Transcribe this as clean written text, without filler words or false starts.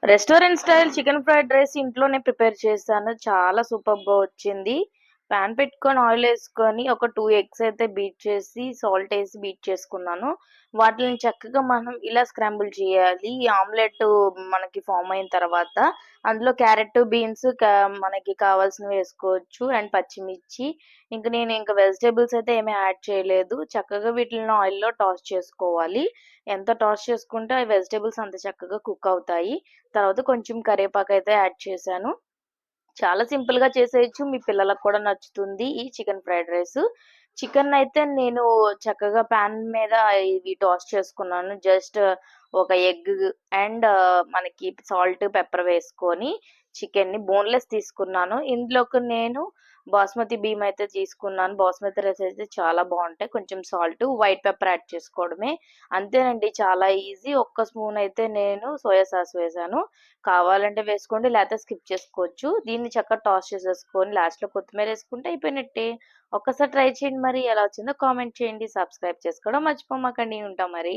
Restaurant style chicken fried rice ఇంట్లోనే prepare చేశాను. చాలా సూపర్‌గా వచ్చింది. పాన్ పెట్టుకొని ఆయిలేసుకొని ఒక 2 ఎగ్స్ అయితే బీట్ చేసి, సాల్ట్ ఏసి బీట్ చేసుకున్నాను. వాటిలిని చక్కగా మనం ఇలా స్క్రాంబుల్ చేయాలి. ఈ ఆమ్లెట్ మనకి ఫార్మ్ అయిన తర్వాత అందులో క్యారెట్, బీన్స్ మనకి కావాల్సినవి వేసుకోవచ్చు. అండ్ పచ్చిమిర్చి. నేను వెజిటబుల్స్ అయితే ఏమి యాడ్ చేయలేదు. చక్కగా వీటిలిని ఆయిల్‌లో టాస్ చేసుకోవాలి. ఎంత టాస్ చేసుకుంటే ఆ వెజిటబుల్స్ అంత చక్కగా కుక్ అవుతాయి. తర్వాత కొంచెం కరివేపాకైతే యాడ్ చేశాను. చాలా సింపుల్‌గా చేసేయొచ్చు. మీ పిల్లలకు కూడా నచ్చుతుంది ఈ చికెన్ ఫ్రైడ్ రైసు. చికెనయితే నేను చక్కగా పాన్ మీద ఇవి టాస్ట్ చేసుకున్నాను. జస్ట్ ఒక ఎగ్ అండ్ మనకి సాల్ట్, పెప్పర్ వేసుకొని చికెన్‌ని బోన్‌లెస్ తీసుకున్నాను. ఇందులోకి నేను బాస్మతి బియ్యం అయితే తీసుకున్నాను. బాస్మతి రైస్ అయితే చాలా బావుంటాయి. కొంచెం సాల్ట్, వైట్ పెప్పర్ యాడ్ చేసుకోవడమే. అంతేనండి చాలా ఈజీ. ఒక్క స్పూన్ అయితే నేను సోయా సాస్ వేశాను. కావాలంటే వేసుకోండి. లేతే స్కిప్ చేసుకోవచ్చు. దీన్ని చక్కగా టాస్ చేసేసుకొని లాస్ట్‌లో కొత్తిమీరేసుకుంటే అయిపోయినట్టే. ఒక్కసారి ట్రై చేయండి మరి. ఎలా వచ్చిందో కామెంట్ చేయండి. సబ్స్క్రైబ్ చేసుకోవడం మర్చిపోమాకండి. ఉంటా మరి.